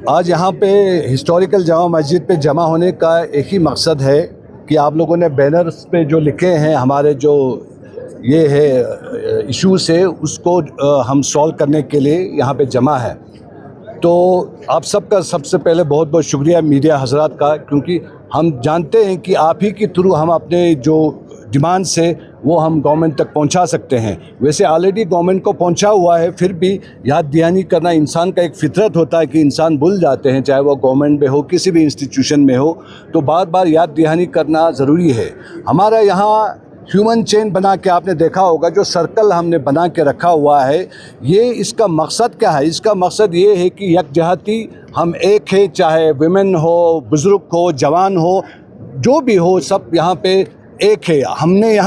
आज यहाँ पे हिस्टोरिकल जामा मस्जिद पे जमा होने का एक ही मकसद है कि आप लोगों ने बैनर्स पे जो लिखे हैं हमारे जो ये है इश्यूज़ है उसको हम सॉल्व करने के लिए यहाँ पे जमा है। तो आप सबका सबसे पहले बहुत बहुत शुक्रिया मीडिया हजरात का, क्योंकि हम जानते हैं कि आप ही के थ्रू हम अपने जो डिमांड्स है वो हम गवर्नमेंट तक पहुंचा सकते हैं। वैसे ऑलरेडी गवर्नमेंट को पहुंचा हुआ है, फिर भी याद दहानी करना इंसान का एक फितरत होता है कि इंसान भूल जाते हैं, चाहे वो गवर्नमेंट में हो किसी भी इंस्टीट्यूशन में हो, तो बार बार याद दहानी करना ज़रूरी है। हमारा यहाँ ह्यूमन चेन बना के आपने देखा होगा, जो सर्कल हमने बना के रखा हुआ है, ये इसका मकसद क्या है? इसका मकसद ये है कि यकजहती हम एक है, चाहे वुमेन हो, बुज़ुर्ग हो, जवान हो, जो भी हो, सब यहाँ पे एक है। हमने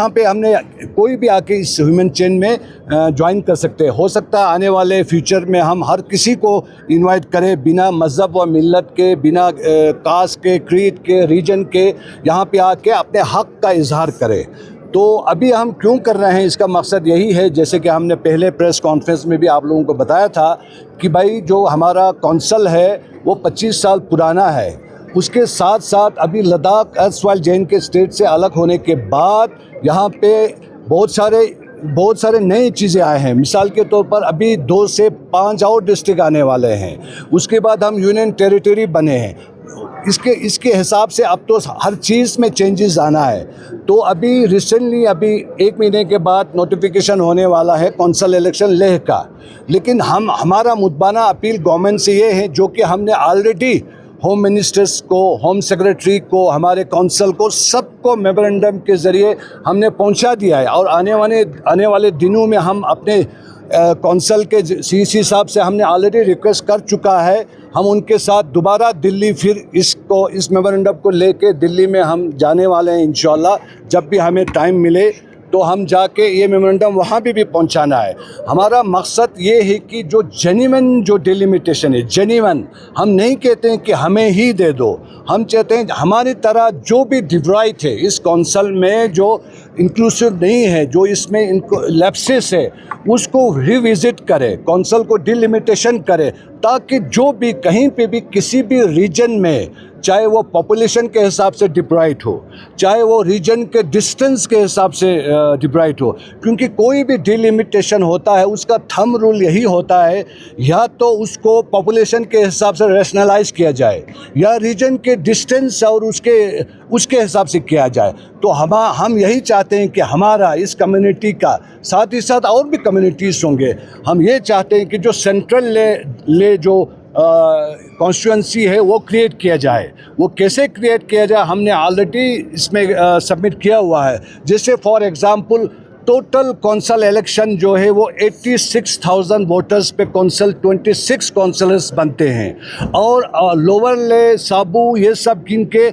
कोई भी आके इस ह्यूमन चेन में ज्वाइन कर सकते हैं। हो सकता है आने वाले फ्यूचर में हम हर किसी को इनवाइट करें, बिना मज़हब व मिल्लत के, बिना कास्ट के, क्रीड के, रीजन के, यहाँ पे आके अपने हक़ का इजहार करें। तो अभी हम क्यों कर रहे हैं, इसका मकसद यही है, जैसे कि हमने पहले प्रेस कॉन्फ्रेंस में भी आप लोगों को बताया था कि भाई जो हमारा कौंसल है वो 25 साल पुराना है। उसके साथ साथ अभी लद्दाख अर्सवाइल जे.एंड.के स्टेट से अलग होने के बाद यहाँ पे बहुत सारे नई चीज़ें आए हैं। मिसाल के तौर पर अभी 2 से 5 और डिस्ट्रिक्ट आने वाले हैं। उसके बाद हम यूनियन टेरिटरी बने हैं। इसके हिसाब से अब तो हर चीज़ में चेंजेस आना है। तो अभी रिसेंटली अभी 1 महीने के बाद नोटिफिकेशन होने वाला है कौंसल इलेक्शन लेह का। लेकिन हमारा मुद्दाना अपील गवर्नमेंट से ये है, जो कि हमने ऑलरेडी होम मिनिस्टर्स को, होम सेक्रेटरी को, हमारे कौंसल को, सबको मेमोरेंडम के ज़रिए हमने पहुंचा दिया है। और आने वाले दिनों में हम अपने कौंसल के सीसी साहब से हमने ऑलरेडी रिक्वेस्ट कर चुका है। हम उनके साथ दोबारा दिल्ली फिर इस मेमोरेंडम को लेके दिल्ली में हम जाने वाले हैं इंशाल्लाह। जब भी हमें टाइम मिले तो हम जाके ये मेमोरेंडम वहाँ भी पहुँचाना है। हमारा मकसद ये है कि जो जेन्युइन जो डिलिमिटेशन है, जेन्युइन, हम नहीं कहते हैं कि हमें ही दे दो। हम चाहते हैं हमारी तरह जो भी डिवाइड है इस कौंसल में, जो इंक्लूसिव नहीं है, जो इसमें इनको लैप्सेस है, उसको रिविज़िट करे, कौंसल को डिलिमिटेशन करे, ताकि जो भी कहीं पे भी किसी भी रीजन में, चाहे वो पॉपुलेशन के हिसाब से डिप्राइड हो, चाहे वो रीजन के डिस्टेंस के हिसाब से डिप्राइड हो, क्योंकि कोई भी डिलिमिटेशन होता है उसका थंब रूल यही होता है, या तो उसको पॉपुलेशन के हिसाब से रैशनलाइज किया जाए या रीजन के डिस्टेंस और उसके हिसाब से किया जाए। तो हम यही चाहते हैं कि हमारा इस कम्युनिटी का, साथ ही साथ और भी कम्युनिटीज़ होंगे, हम ये चाहते हैं कि जो सेंट्रल ले जो कॉन्स्टिट्यूंसी है वो क्रिएट किया जाए। वो कैसे क्रिएट किया जाए हमने ऑलरेडी इसमें सबमिट किया हुआ है। जैसे for example total council election जो है वो 86,000 वोटर्स पे कौंसल 26 कौंसलर्स बनते हैं, और लोअर ले, साबू, ये सब गिन के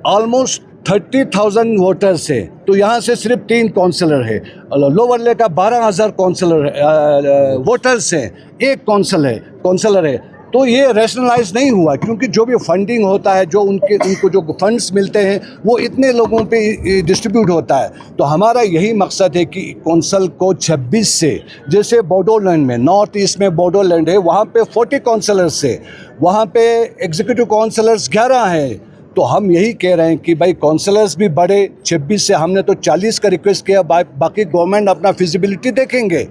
ऑलमोस्ट 30,000 वोटर्स है। तो यहाँ से सिर्फ 3 कौंसलर है। लोअर ले का 12,000 कौंसलर वोटर्स हैं, 1 कौंसलर है। तो ये रैशनलाइज नहीं हुआ, क्योंकि जो भी फंडिंग होता है, जो उनको जो फंड्स मिलते हैं वो इतने लोगों पे डिस्ट्रीब्यूट होता है। तो हमारा यही मकसद है कि कौंसल को 26 से, जैसे बोडोलैंड में, नॉर्थ ईस्ट में बोडोलैंड है, वहाँ पे 40 कौंसलर्स है, वहाँ पे एग्जीक्यूटिव कौंसलर्स 11 हैं। तो हम यही कह रहे हैं कि भाई कौंसलर्स भी बढ़े। 26 से हमने तो 40 का रिक्वेस्ट किया, बाकी गवर्नमेंट अपना फिजिबिलिटी देखेंगे।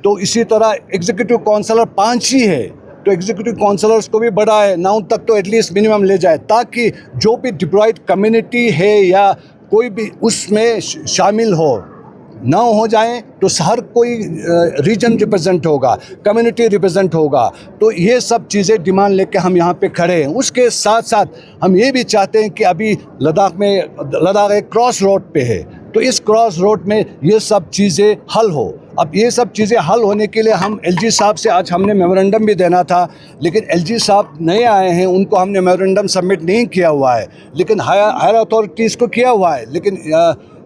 तो इसी तरह एग्जीक्यूटिव कौंसलर 5 ही है, तो एग्जीक्यूटिव काउंसलर्स को भी बढ़ाए, 9 तक तो एटलीस्ट मिनिमम ले जाए, ताकि जो भी डिप्लॉयड कम्युनिटी है या कोई भी उसमें शामिल हो ना हो जाए, तो हर कोई रीजन रिप्रेजेंट होगा, कम्युनिटी रिप्रेजेंट होगा। तो ये सब चीज़ें डिमांड लेके हम यहाँ पे खड़े हैं। उसके साथ साथ हम ये भी चाहते हैं कि अभी लद्दाख एक क्रॉस रोड पे है, तो इस क्रॉस रोड में ये सब चीज़ें हल हो। अब ये सब चीज़ें हल होने के लिए हम एलजी साहब से आज हमने मेमोरेंडम भी देना था, लेकिन एलजी साहब नए आए हैं, उनको हमने मेमोरेंडम सबमिट नहीं किया हुआ है, लेकिन हायर अथॉरिटीज़ को किया हुआ है। लेकिन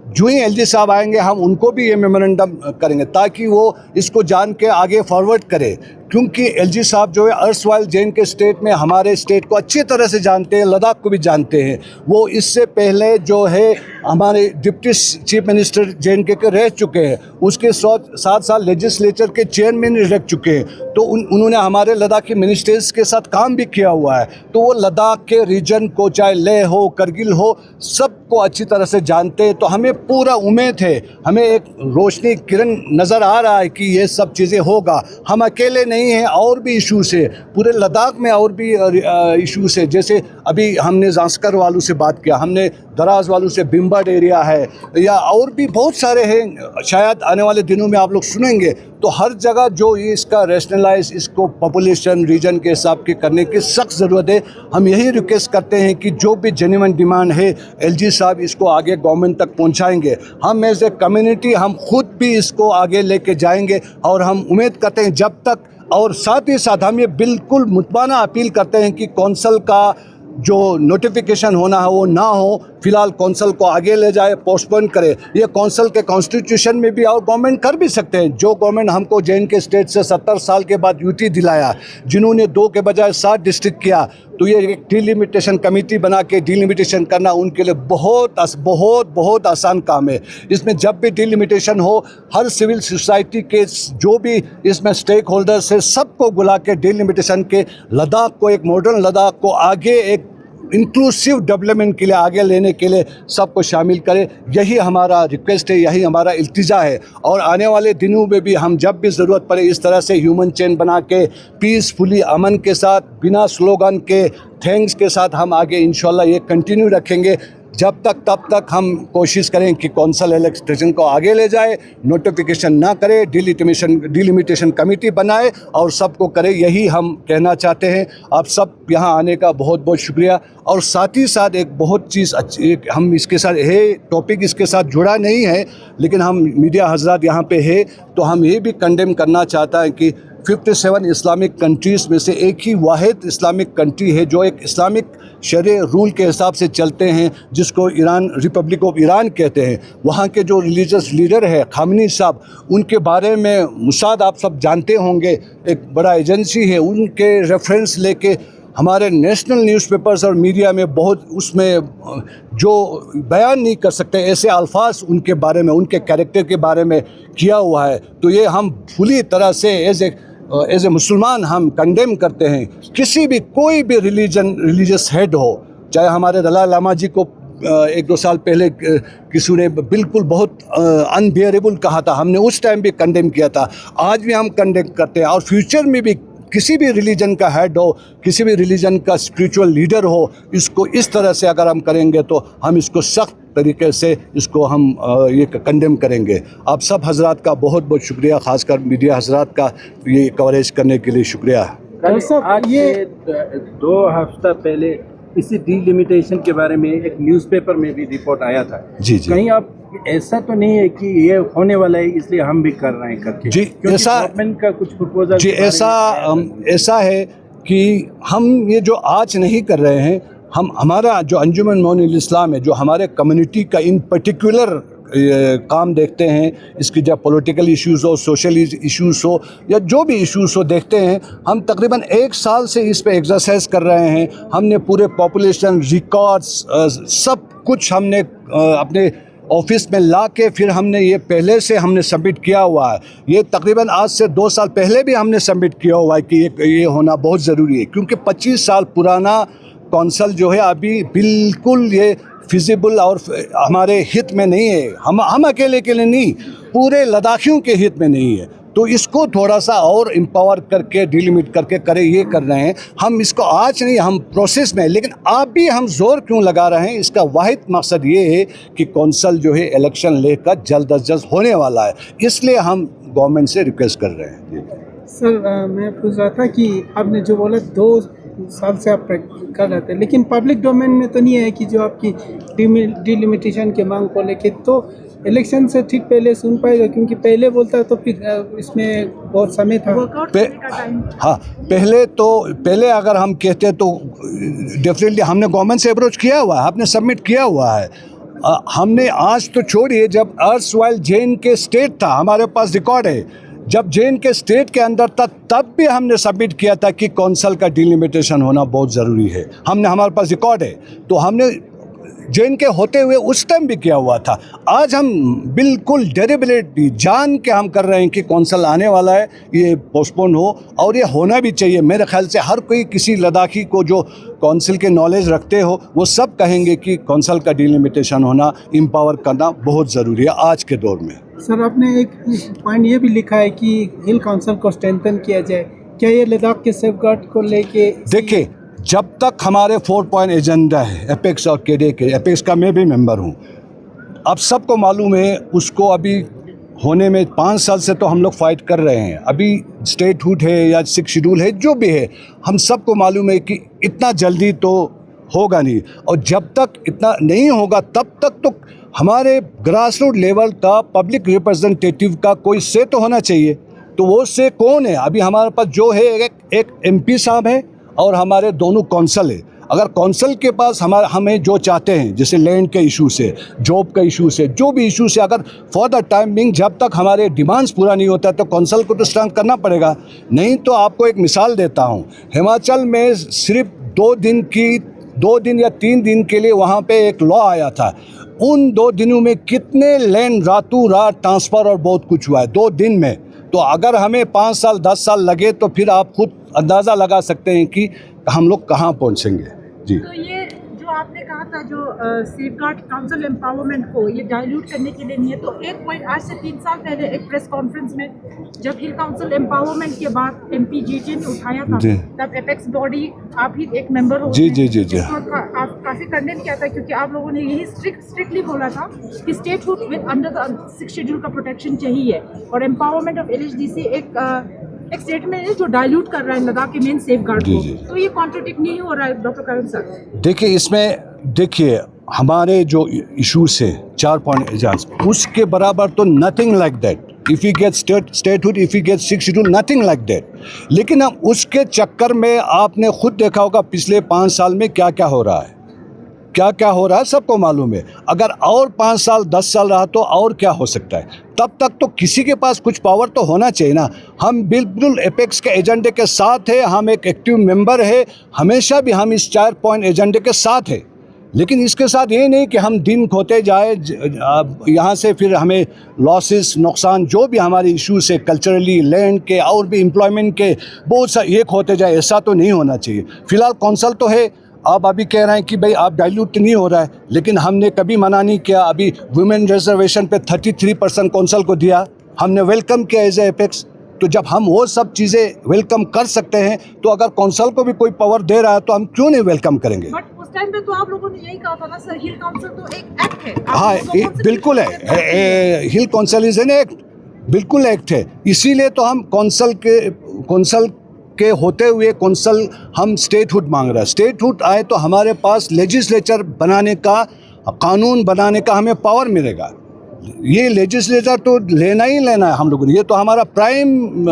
जो ही एलजी साहब आएंगे हम उनको भी ये मेमोरेंडम करेंगे, ताकि वो इसको जान के आगे फॉरवर्ड करें, क्योंकि एलजी साहब जो है अर्सवाइल जेएन के स्टेट में हमारे स्टेट को अच्छी तरह से जानते हैं, लद्दाख को भी जानते हैं। वो इससे पहले जो है हमारे डिप्टी चीफ मिनिस्टर जेएन के रह चुके हैं, उसके 7 साल लेजिस्लेचर के चेयरमैन रह चुके हैं, तो उन्होंने हमारे लद्दाखी मिनिस्टर्स के साथ काम भी किया हुआ है। तो वो लद्दाख के रीजन को, चाहे लेह हो, करगिल हो, सबको अच्छी तरह से जानते हैं। तो हमें पूरा उम्मीद है, हमें एक रोशनी किरण नज़र आ रहा है कि ये सब चीज़ें होगा। हम अकेले नहीं हैं, और भी इश्यूज़ है पूरे लद्दाख में, और भी इश्यूज़ है। जैसे अभी हमने ज़ांस्कर वालों से बात किया, हमने दराज वालों से, बिम्बड एरिया है, या और भी बहुत सारे हैं, शायद आने वाले दिनों में आप लोग सुनेंगे। तो हर जगह जो ये इसका रैशनलाइज, इसको पॉपुलेशन रीजन के हिसाब के करने की सख्त ज़रूरत है। हम यही रिक्वेस्ट करते हैं कि जो भी जेन्युइन डिमांड है एलजी साहब इसको आगे गवर्नमेंट तक पहुंचाएंगे। हम एज ए कम्युनिटी हम खुद भी इसको आगे लेके जाएंगे, और हम उम्मीद करते हैं जब तक, और साथ ही साथ हम ये बिल्कुल मुतबाना अपील करते हैं कि कौंसल का जो नोटिफिकेशन होना है वो ना हो, फिलहाल कौंसल को आगे ले जाए, पोस्टपोन करे। ये कौंसल के कॉन्स्टिट्यूशन में भी और गवर्नमेंट कर भी सकते हैं। जो गवर्नमेंट हमको जेएन के स्टेट से 70 साल के बाद यूटी दिलाया, जिन्होंने 2 के बजाय 7 डिस्ट्रिक्ट किया, तो ये एक डिलिमिटेशन कमेटी बना के डिलिमिटेशन करना उनके लिए बहुत आसान काम है। इसमें जब भी डिलिमिटेशन हो, हर सिविल सोसाइटी के जो भी इसमें स्टेक होल्डर्स है, सबको बुला के डिलिमिटेशन के लद्दाख को, एक मॉडर्न लद्दाख को आगे एक इंक्लूसिव डेवलपमेंट के लिए आगे लेने के लिए सबको शामिल करें। यही हमारा रिक्वेस्ट है, यही हमारा इल्तिजा है। और आने वाले दिनों में भी हम जब भी ज़रूरत पड़े इस तरह से ह्यूमन चेन बना के पीसफुली, अमन के साथ, बिना स्लोगन के, थैंक्स के साथ हम आगे इंशाल्लाह ये कंटिन्यू रखेंगे। जब तक तब तक हम कोशिश करें कि कौंसल इलेक्शन को आगे ले जाए, नोटिफिकेशन ना करे, डिलिमिटेशन कमेटी बनाए और सबको करे। यही हम कहना चाहते हैं। आप सब यहाँ आने का बहुत बहुत शुक्रिया। और साथ ही साथ एक बहुत चीज़ अच्छी, हम इसके साथ है, टॉपिक इसके साथ जुड़ा नहीं है, लेकिन हम मीडिया हजरात यहाँ पे है, तो हम ये भी कंडेम करना चाहता है कि 57 इस्लामिक कंट्रीज़ में से एक ही वाहिद इस्लामिक कंट्री है जो एक इस्लामिक शरीय रूल के हिसाब से चलते हैं, जिसको ईरान, रिपब्लिक ऑफ ईरान कहते हैं। वहाँ के जो रिलीजियस लीडर है खामनी साहब, उनके बारे में मुसाद आप सब जानते होंगे, एक बड़ा एजेंसी है, उनके रेफरेंस लेके हमारे नेशनल न्यूज़पेपर्स और मीडिया में बहुत, उसमें जो बयान नहीं कर सकते ऐसे अल्फाज उनके बारे में, उनके कैरेक्टर के बारे में किया हुआ है। तो ये हम पूरी तरह से एज ए मुसलमान हम कंडेम करते हैं। किसी भी, कोई भी रिलीजियस हेड हो, चाहे हमारे दलाई लामा जी को 1-2 साल पहले किसी ने बिल्कुल बहुत अनबियरेबल कहा था, हमने उस टाइम भी कंडेम किया था, आज भी हम कंडेम करते हैं। और फ्यूचर में भी किसी भी रिलीजन का हेड हो, किसी भी रिलीजन का स्पिरिचुअल लीडर हो, इसको इस तरह से अगर हम करेंगे तो हम इसको सख्त तरीके से इसको हम ये कंडेम करेंगे। आप सब हजरात का बहुत बहुत शुक्रिया, ख़ासकर मीडिया हजरात का ये कवरेज करने के लिए शुक्रिया। आज ये 2 हफ्ता पहले इसी डिलिमिटेशन के बारे में एक न्यूज़पेपर में भी रिपोर्ट आया था। जी जी। कहीं आप ऐसा तो नहीं है कि ये होने वाला है इसलिए हम भी कर रहे हैं करके? जी, ऐसा गवर्नमेंट का कुछ प्रपोजल? जी, ऐसा है कि हम ये जो आज नहीं कर रहे हैं, हमारा जो अंजुमन मोमिनीन इस्लाम है, जो हमारे कम्युनिटी का इन पर्टिकुलर काम देखते हैं, इसकी जब पॉलिटिकल इश्यूज़ हो, सोशल इश्यूज़ हो, या जो भी इश्यूज़ हो देखते हैं, हम तकरीबन 1 साल से इस पे एक्सरसाइज कर रहे हैं। हमने पूरे पॉपुलेशन रिकॉर्ड्स सब कुछ हमने अपने ऑफिस में ला के फिर हमने ये पहले से हमने सबमिट किया हुआ है। ये तकरीबन आज से 2 साल पहले भी हमने सबमिट किया हुआ है कि ये होना बहुत ज़रूरी है, क्योंकि 25 साल पुराना कौंसल जो है अभी बिल्कुल ये फिजिबल और हमारे हित में नहीं है। हम अकेले के लिए नहीं, पूरे लद्दाखियों के हित में नहीं है। तो इसको थोड़ा सा और एम्पावर करके डिलिमिट करके करें, ये कर रहे हैं हम। इसको आज नहीं, हम प्रोसेस में, लेकिन आप भी हम जोर क्यों लगा रहे हैं, इसका वाहिद मकसद ये है कि कौंसल जो है इलेक्शन लेकर जल्द अज जल्द होने वाला है, इसलिए हम गवर्नमेंट से रिक्वेस्ट कर रहे हैं। सर मैं पूछ रहा था कि आपने जो बोला 2 साल से आप कर रहे थे, लेकिन पब्लिक डोमेन में तो नहीं है कि जो आपकी डिलिमिटेशन के मांग को लेके तो इलेक्शन से ठीक पहले सुन पाएगा, क्योंकि पहले बोलता तो फिर इसमें बहुत समय था। हाँ, पहले अगर हम कहते तो डेफिनेटली हमने गवर्नमेंट से अप्रोच किया हुआ है, आपने सबमिट किया हुआ है। हमने आज तो छोड़िए, जब अर्सवाइल जेन के स्टेट था, हमारे पास रिकॉर्ड है, जब जेन के स्टेट के अंदर था तब भी हमने सबमिट किया था कि कौंसल का डिलिमिटेशन होना बहुत ज़रूरी है। हमारे पास रिकॉर्ड है, तो हमने जेन के होते हुए उस टाइम भी किया हुआ था। आज हम बिल्कुल डेलिबरेटली जान के हम कर रहे हैं कि कौंसल आने वाला है, ये पोस्टपोन हो, और ये होना भी चाहिए। मेरे ख्याल से हर कोई किसी लद्दाखी को जो कौंसिल के नॉलेज रखते हो वो सब कहेंगे कि कौंसल का डिलिमिटेशन होना, एम्पावर करना बहुत ज़रूरी है आज के दौर में। सर आपने एक पॉइंट ये भी लिखा है कि हिल काउंसिल को स्ट्रेंथन किया जाए, क्या ये लद्दाख के सेफगार्ड को लेके? देखिए, जब तक हमारे 4 पॉइंट एजेंडा है एपेक्स और केडे के, एपेक्स का मैं भी मेंबर हूँ, अब सबको मालूम है उसको अभी होने में 5 साल से तो हम लोग फाइट कर रहे हैं। अभी स्टेटहुड है या 6 शेड्यूल है, जो भी है, हम सबको मालूम है कि इतना जल्दी तो होगा नहीं, और जब तक इतना नहीं होगा तब तक तो हमारे ग्रास रूट लेवल का पब्लिक रिप्रेजेंटेटिव का कोई से तो होना चाहिए। तो वो से कौन है? अभी हमारे पास जो है एक MP साहब है और हमारे दोनों कौंसल है। अगर कौंसल के पास हमें जो चाहते हैं, जैसे लैंड के इशू से, जॉब का इशू से, जो भी इशू से, अगर फॉर द टाइम बिंग जब तक हमारे डिमांड्स पूरा नहीं होता तो कौंसल को तो स्ट्रेंथ करना पड़ेगा। नहीं तो आपको एक मिसाल देता हूँ, हिमाचल में सिर्फ 2 दिन या 3 दिन के लिए वहाँ पे एक लॉ आया था। उन 2 दिनों में कितने लैंड रातों रात ट्रांसफ़र और बहुत कुछ हुआ है 2 दिन में। तो अगर हमें 5 साल 10 साल लगे तो फिर आप खुद अंदाज़ा लगा सकते हैं कि हम लोग कहाँ पहुँचेंगे। जी, तो ये जो आपने कहा था, जो सेफगार्ड काउंसिल एम्पावरमेंट को ये डाइल्यूट करने के लिए नहीं है, तो एक पॉइंट आज से 3 साल पहले एक प्रेस कॉन्फ्रेंस में जब हिल काउंसिल एम्पावरमेंट के बाद MP GT ने उठाया था, तब एपेक्स बॉडी आप ही एक मेंबर हो। जी। आप काफ़ी कंडेम किया था, क्योंकि आप लोगों ने यही स्ट्रिक्टली बोला था कि statehood with under the 6 schedule का प्रोटेक्शन चाहिए, और एम्पावरमेंट ऑफ LHDC एक स्टेटमेंट है जो डाइल्यूट कर रहा है लद्दाख के मेन सेफगार्ड को। तो ये कॉन्ट्रडिक्ट नहीं हो रहा है डॉक्टर कायम सर? देखिए, इसमें देखिए हमारे जो इशूज़ है 4 पॉइंट एजेंड्स, उसके बराबर तो nothing like that. If you get statehood, if you get 6 schedule, nothing like that. लेकिन हम उसके चक्कर में आपने खुद देखा होगा पिछले 5 साल में क्या क्या हो रहा है, सबको मालूम है। अगर और 5 साल 10 साल रहा तो और क्या हो सकता है। तब तक तो किसी के पास कुछ पावर तो होना चाहिए ना। हम बिल्कुल एपेक्स के एजेंडे के साथ है, हम एक एक्टिव मेंबर है, हमेशा भी हम इस 4 पॉइंट एजेंडे के साथ है। लेकिन इसके साथ ये नहीं कि हम दिन खोते जाए, यहाँ से फिर हमें लॉसेस, नुकसान, जो भी हमारे इश्यूज है कल्चरली, लैंड के और भी एम्प्लॉयमेंट के, बहुत सा ये खोते जाए, ऐसा तो नहीं होना चाहिए। फिलहाल कौंसल तो है, आप अभी कह रहे हैं कि भाई आप डाइल्यूट नहीं हो रहा है, लेकिन हमने कभी मना नहीं किया। अभी वुमेन रिजर्वेशन पे 33% कौंसल को दिया, हमने वेलकम किया एज एपेक्स। तो जब हम वो सब चीज़ें वेलकम कर सकते हैं, तो अगर कौंसल को भी कोई पावर दे रहा है तो हम क्यों नहीं वेलकम करेंगे। बट उस टाइम पे तो आप लोगों ने यही कहा था ना सर, हिल काउंसिल तो एक एक्ट है। हाँ, बिल्कुल है, हिल काउंसिल इज एन एक्ट, बिल्कुल एक्ट है। इसीलिए तो हम कौंसल के होते हुए कौंसल हम स्टेटहुड मांग रहा है। स्टेटहुड आए तो हमारे पास लेजिस्लेचर बनाने का, कानून बनाने का हमें पावर मिलेगा। ये लेजिस्लेचर तो लेना ही लेना है हम लोगों ने, ये तो हमारा प्राइम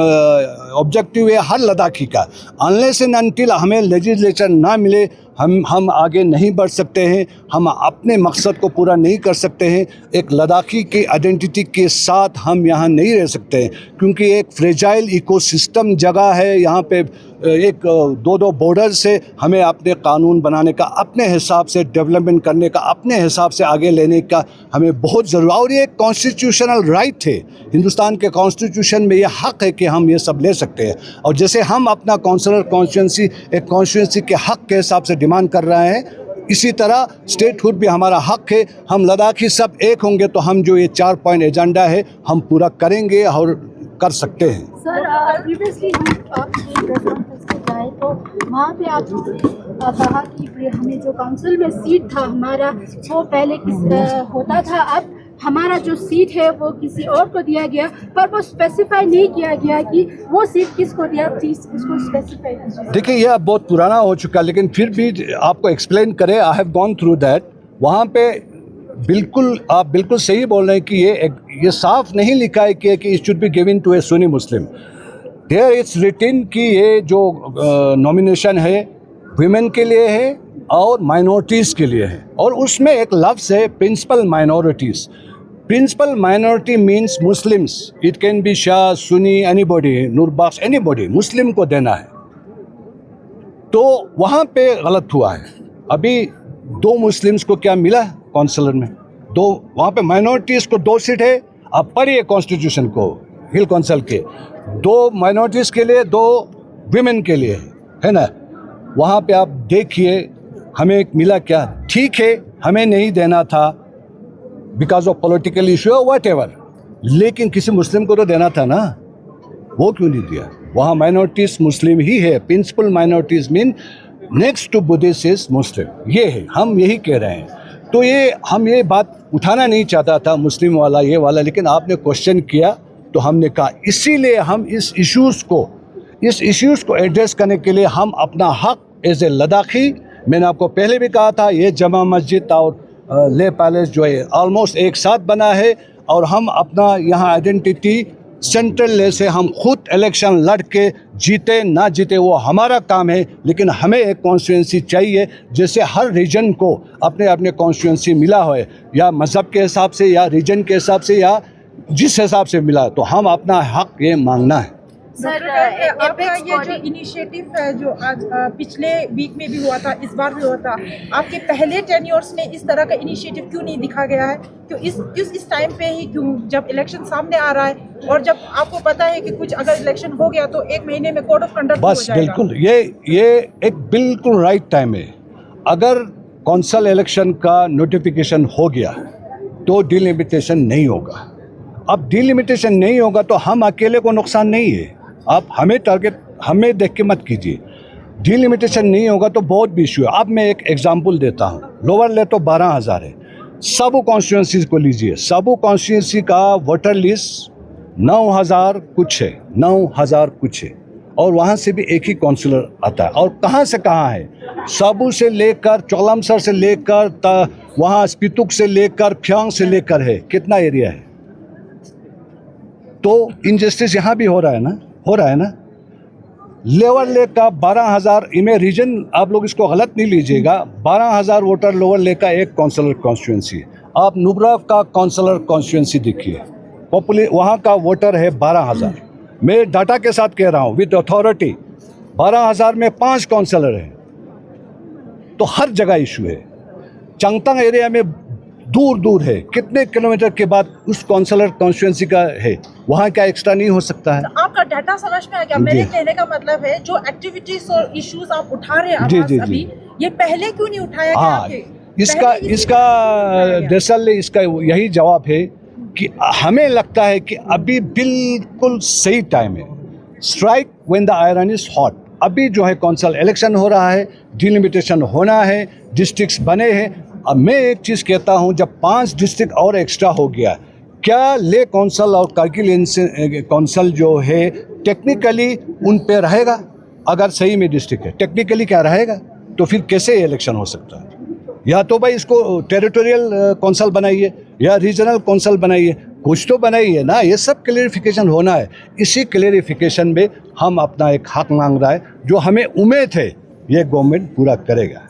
ऑब्जेक्टिव है हर लद्दाखी का। अनलेस एंड अनटिल हमें लेजिस्लेचर ना मिले हम आगे नहीं बढ़ सकते हैं, हम अपने मकसद को पूरा नहीं कर सकते हैं। एक लद्दाखी की आइडेंटिटी के साथ हम यहाँ नहीं रह सकते हैं, क्योंकि एक फ्रेजाइल इकोसिस्टम जगह है यहाँ पे। एक 2 बॉर्डर से हमें अपने कानून बनाने का, अपने हिसाब से डेवलपमेंट करने का, अपने हिसाब से आगे लेने का हमें बहुत ज़रूरी। और ये कॉन्स्टिट्यूशनल राइट है, हिंदुस्तान के कॉन्स्टिट्यूशन में ये हक़ है कि हम ये सब ले सकते हैं। और जैसे हम अपना काउंसलर कॉन्स्टिट्यूंसी के हक़ के हिसाब से डिमांड कर रहे हैं, इसी तरह स्टेटहुड भी हमारा हक़ है। हम लद्दाखी सब एक होंगे तो हम जो ये 4 पॉइंट एजेंडा है हम पूरा करेंगे और कर सकते हैं। सर प्रीवियसली आप प्रेस कॉन्फ्रेंस में जाए तो वहाँ पे आपने कहा कि हमें जो काउंसिल में सीट था हमारा वो पहले होता था, अब हमारा जो सीट है वो किसी और को दिया गया, पर वो स्पेसिफाई नहीं किया गया कि वो सीट किसको दिया, प्लीज उसको स्पेसिफाई कीजिए। देखिए यह बहुत पुराना हो चुका, लेकिन फिर भी आपको एक्सप्लेन करें, I have gone through that. वहाँ पे बिल्कुल आप बिल्कुल सही बोल रहे हैं कि ये साफ नहीं लिखा है कि it should be given to a Sunni Muslim. There it's written कि ये जो नॉमिनेशन है विमेन के लिए है और माइनॉरिटीज़ के लिए है, और उसमें एक लफ्ज़ है principal minorities. Principal minority means Muslims, it can be Shia, Sunni, anybody, Noorbakhsh, anybody, Muslim को देना है। तो वहाँ पे गलत हुआ है। अभी 2 मुस्लिम्स को क्या मिला काउंसिलर में, 2, वहाँ पे माइनॉरिटीज़ को 2 सीट है। अब पढ़िए कॉन्स्टिट्यूशन को, हिल काउंसिल के 2 माइनॉरिटीज़ के लिए, 2 विमेन के लिए है ना। वहाँ पे आप देखिए हमें मिला क्या। ठीक है हमें नहीं देना था बिकॉज ऑफ पॉलिटिकल इशू और वट एवर, लेकिन किसी मुस्लिम को तो देना था ना, वो क्यों नहीं दिया। वहाँ माइनॉरिटीज़ मुस्लिम ही है। Principal minorities mean next to Buddhist is Muslim, ये है, हम यही कह रहे हैं। तो हम ये बात उठाना नहीं चाहता था मुस्लिम वाला ये वाला, लेकिन आपने क्वेश्चन किया तो हमने कहा, इसीलिए हम इस इश्यूज़ को एड्रेस करने के लिए हम अपना हक एज ए लद्दाखी, मैंने आपको पहले भी कहा था, ये जमा मस्जिद और ले पैलेस जो है ऑलमोस्ट एक साथ बना है, और हम अपना यहाँ आइडेंटिटी सेंट्रल ले से हम खुद इलेक्शन लड़ के जीते ना जीते वो हमारा काम है, लेकिन हमें एक कॉन्स्टिट्यूंसी चाहिए जैसे हर रीजन को अपने अपने कॉन्स्टिट्यूंसी मिला हो, या मज़हब के हिसाब से या रीजन के हिसाब से या जिस हिसाब से मिला, तो हम अपना हक ये मांगना है। सर आपका ये जो इनिशिएटिव है जो आज पिछले वीक में भी हुआ था, इस बार भी हुआ था, आपके पहले टेन्योर्स में इस तरह का इनिशिएटिव क्यों नहीं दिखा गया है? क्यों इस टाइम पे ही क्यों, जब इलेक्शन सामने आ रहा है और जब आपको पता है कि कुछ अगर इलेक्शन हो गया तो 1 महीने में कोड ऑफ कंडक्ट हो बस जाएगा। बिल्कुल ये एक बिल्कुल राइट टाइम है। अगर कौंसल इलेक्शन का नोटिफिकेशन हो गया तो डिलिमिटेशन नहीं होगा। अब डिलिमिटेशन नहीं होगा तो हम अकेले को नुकसान नहीं है। आप हमें देख के मत कीजिए। डिलिमिटेशन नहीं होगा तो बहुत भी इशू है। अब मैं एक एग्जांपल देता हूँ। लोअर ले तो 12,000 है। सबू कॉन्स्टिट्यूंसीज को लीजिए, सबू कॉन्स्टिट्यूंसी का वोटर लिस्ट 9,000 कुछ है, 9,000 कुछ है, और वहाँ से भी एक ही काउंसलर आता है। और कहाँ से कहाँ है, सबू से लेकर चौलमसर से लेकर वहाँ स्पितुक से लेकर फ्यांग से लेकर है, कितना एरिया है। तो इनजस्टिस यहाँ भी हो रहा है ना। लोअर लेक का 12,000, इमें रीजन आप लोग इसको गलत नहीं लीजिएगा, 12,000 वोटर लोअर लेक का एक काउंसलर कॉन्स्टिट्यूंसी। आप नुब्रा का काउंसलर कॉन्स्टिट्यूंसी देखिए, वहाँ का वोटर है 12,000। मैं डाटा के साथ कह रहा हूँ विद अथॉरिटी, 12,000 में 5 काउंसलर हैं। तो हर जगह इशू है। चंगतांग एरिया में दूर दूर है, कितने किलोमीटर के बाद उस काउंसलर कॉन्स्टिट्यूंसी का है, वहाँ क्या एक्स्ट्रा नहीं हो सकता है। आपका डाटा समझ में आ गया। मेरे कहने का मतलब है जो एक्टिविटीज और इश्यूज आप उठा रहे हैं अभी, ये पहले क्यों नहीं उठाया गया? हाँ, इसका दरअसल इसका यही जवाब है कि हमें लगता है कि अभी बिल्कुल सही टाइम है। Strike when the iron is hot. अभी जो है कौंसल इलेक्शन हो रहा है, डिलिमिटेशन होना है, डिस्ट्रिक्ट्स बने हैं। अब मैं एक चीज़ कहता हूं, जब 5 डिस्ट्रिक्ट और एक्स्ट्रा हो गया, क्या ले कौंसल और कारगिल कौंसल जो है टेक्निकली उन पे रहेगा? अगर सही में डिस्ट्रिक्ट है, टेक्निकली क्या रहेगा? तो फिर कैसे इलेक्शन हो सकता है? या तो भाई इसको टेरिटोरियल कौंसल बनाइए या रीजनल कौंसल बनाइए, कुछ तो बनाइए ना। ये सब क्लेरिफिकेशन होना है। इसी क्लेरिफिकेशन में हम अपना एक हक मांग रहा है, जो हमें उम्मीद है ये गवर्नमेंट पूरा करेगा।